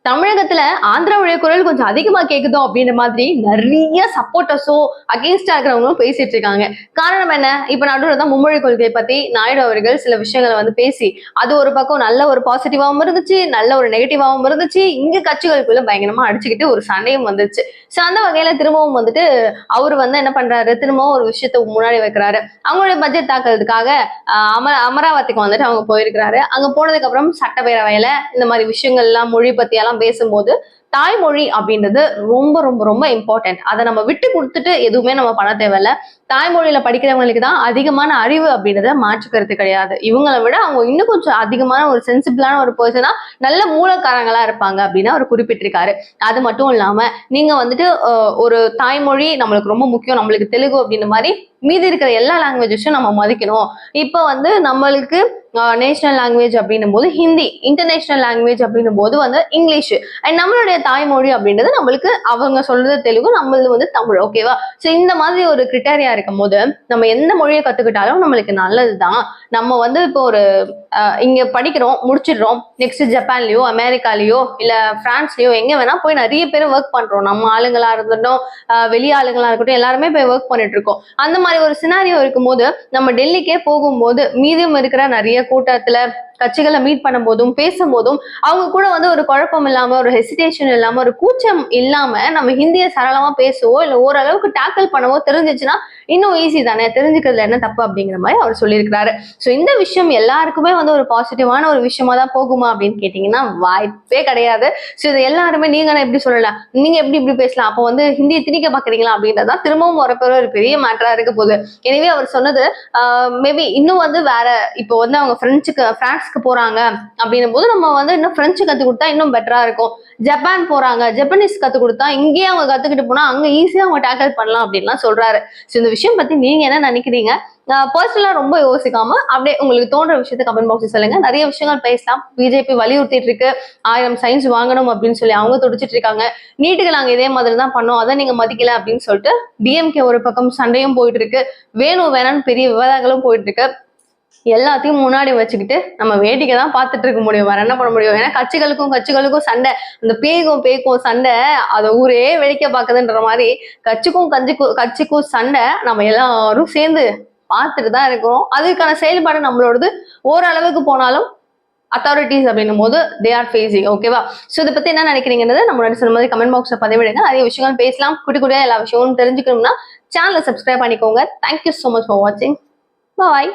தமிழகத்துல ஆந்திராவுடைய குரல் கொஞ்சம் அதிகமா கேக்குதோ அப்படின்ற மாதிரி நிறைய சப்போர்ட்டர்ஸோ அகேன்ஸ்டா இருக்கிறவங்களும் பேசிட்டு இருக்காங்க. காரணம் என்ன? இப்ப நடுவில் தான் மும்மொழி கொள்கை பத்தி நாயுடு அவர்கள் சில விஷயங்களை வந்து பேசி அது ஒரு பக்கம் நல்ல ஒரு பாசிட்டிவாவும் இருந்துச்சு, நல்ல ஒரு நெகட்டிவாவும் இருந்துச்சு. இங்க கட்சிகளுக்குள்ள பயங்கரமா அடிச்சுக்கிட்டு ஒரு சண்டையும் வந்துச்சு. சோ அந்த வகையில திரும்பவும் வந்துட்டு அவரு வந்து என்ன பண்றாரு, திரும்பவும் ஒரு விஷயத்த முன்னாடி வைக்கிறாரு. அவங்களுடைய பட்ஜெட் தாக்குறதுக்காக அமராவதிக்கு வந்துட்டு அவங்க போயிருக்கிறாரு. அங்க போனதுக்கு அப்புறம் சட்டப்பேரவையில இந்த மாதிரி விஷயங்கள் எல்லாம் மொழி பத்தி எல்லாம் பேசும்போது தாய்மொழி அப்படின்றது ரொம்ப ரொம்ப ரொம்ப இம்பார்ட்டன்ட். அதை நம்ம விட்டு கொடுத்துட்டு எதுவுமே நம்ம பண்ண தேவையில்ல. தாய்மொழியில படிக்கிறவங்களுக்கு தான் அதிகமான அறிவு அப்படின்றத மாற்றுக்கிறது கிடையாது. இவங்களை விட அவங்க இன்னும் கொஞ்சம் அதிகமான ஒரு சென்சிபிளான ஒரு பர்சனா நல்ல மூலக்காரங்களா இருப்பாங்க அப்படின்னு அவர் குறிப்பிட்டிருக்காரு. அது மட்டும் இல்லாம நீங்க வந்துட்டு ஒரு தாய்மொழி நம்மளுக்கு ரொம்ப முக்கியம், நம்மளுக்கு தெலுங்கு அப்படின்ற மாதிரி மீதி இருக்கிற எல்லா லாங்குவேஜஸும் நம்ம மதிக்கணும். இப்போ வந்து நம்மளுக்கு நேஷனல் லாங்குவேஜ் அப்படின்னும் போது ஹிந்தி, இன்டர்நேஷனல் லாங்குவேஜ் அப்படின்னும் போது வந்து இங்கிலீஷ், அண்ட் நம்மளுடைய தாய்மொழி அப்படின்றது நம்மளுக்கு அவங்க சொல்றது தெலுங்கு, நம்மளது வந்து தமிழ். ஓகேவா? ஸோ இந்த மாதிரி ஒரு கிரிட்டேரியா இருக்கும் போது நம்ம எந்த மொழியை கத்துக்கிட்டாலும் நம்மளுக்கு நல்லதுதான். நம்ம வந்து இப்போ ஒரு இங்க படிக்கிறோம், முடிச்சிடுறோம், நெக்ஸ்ட் ஜப்பான்லயோ அமெரிக்காலயோ இல்ல பிரான்ஸ்லயோ எங்க வேணா போய் நிறைய பேர் ஒர்க் பண்றோம். நம்ம ஆளுங்களா இருக்கட்டும், வெளி ஆளுங்களா இருக்கட்டும், எல்லாருமே போய் ஒர்க் பண்ணிட்டு இருக்கோம். அந்த மாதிரி ஒரு சினாரியோ இருக்கும்போது நம்ம டெல்லிக்கே போகும்போது மீதியம் இருக்கிற நிறைய கூட்டத்துல கட்சிகளை மீட் பண்ணும் போதும் பேசும்போதும் அவங்க கூட வந்து ஒரு குழப்பம் இல்லாம, ஒரு ஹெசிடேஷன் இல்லாம, ஒரு கூச்சம் இல்லாம நம்ம ஹிந்தியை சரளமா பேசவோ இல்ல ஓரளவுக்கு டேக்கிள் பண்ணவோ தெரிஞ்சிச்சுன்னா இன்னும் ஈஸி தானே, தெரிஞ்சுக்கிறதுல என்ன தப்பு அப்படிங்கிற மாதிரி அவர் சொல்லியிருக்கிறாரு. ஸோ இந்த விஷயம் எல்லாருக்குமே வந்து ஒரு பாசிட்டிவான ஒரு விஷயமா தான் போகுமா அப்படின்னு கேட்டீங்கன்னா வாய்ப்பே கிடையாது. ஸோ இது எல்லாருமே நீங்க எப்படி சொல்லலாம், நீங்க எப்படி இப்படி பேசலாம், அப்போ வந்து ஹிந்தியை திணிக்க பாக்குறீங்களா அப்படின்றதான் திரும்பவும் வரப்போற ஒரு பெரிய மேட்டரா இருக்க போகுது. எனவே அவர் சொன்னது மேபி இன்னும் வந்து வேற, இப்போ வந்து அவங்க பிரான்ஸ்க்கு போறாங்க அப்படின்னும் போது நம்ம வந்து இன்னும் பிரெஞ்சு கத்து கொடுத்தா இன்னும் பெட்டரா இருக்கும். ஜப்பான் போறாங்க, ஜப்பனீஸ் கத்து கொடுத்தா இங்கேயே அவங்க கத்துக்கிட்டு போனா அங்க ஈஸியா அவங்க டேக்கிள் பண்ணலாம் அப்படின்லாம் சொல்றாரு. ஸோ இந்த விஷயம் பத்தி நீங்க என்ன நினைக்கிறீங்க? பர்சனலா ரொம்ப யோசிக்காம அப்படியே உங்களுக்கு தோன்ற விஷயத்த கமெண்ட் பாக்ஸ் சொல்லுங்க. நிறைய விஷயங்கள் பேசலாம். பிஜேபி வலியுறுத்திட்டு இருக்கு 1000 சயின்ஸ் வாங்கணும் அப்படின்னு சொல்லி அவங்க துடிச்சிட்டு இருக்காங்க. நீட்டுக்கு நாங்க இதே மாதிரி தான் பண்ணோம், அதை நீங்க மதிக்கல அப்படின்னு சொல்லிட்டு டிஎம்கே ஒரு பக்கம் சண்டையும் போயிட்டு இருக்கு, வேணும் வேணான்னு பெரிய விவாதங்களும் போயிட்டு இருக்கு. எல்லாத்தையும் முன்னாடி வச்சுக்கிட்டு நம்ம வேடிக்கை தான் பார்த்துட்டு இருக்க முடியும், வேற என்ன பண்ண முடியும்? ஏன்னா கட்சிகளுக்கும் சண்டை, அந்த பேய்க்கும் சண்டை, அதை ஊரே வேடிக்கை பார்க்குதுன்ற மாதிரி கட்சிக்கும் சண்டை நம்ம எல்லாரும் சேர்ந்து பார்த்துட்டு தான் இருக்கிறோம். அதுக்கான செயல்பாடு நம்மளோடது ஓரளவுக்கு போனாலும் அத்தாரிட்டிஸ் அப்படின்னும் போது தே ஆர் ஃபேஸிங். ஓகேவா? ஸோ இதை பத்தி என்ன நினைக்கிறீங்கன்றது நம்ம சொன்ன மாதிரி கமெண்ட் பாக்ஸ்ல பதிவிடுங்க. நிறைய விஷயங்கள் பேசலாம். குட்டியா எல்லா விஷயமும் தெரிஞ்சுக்கணும்னா சேனலை சப்ஸ்கிரைப் பண்ணிக்கோங்க. தேங்க்யூ ஸோ மச் ஃபார் வாட்சிங். பாய்.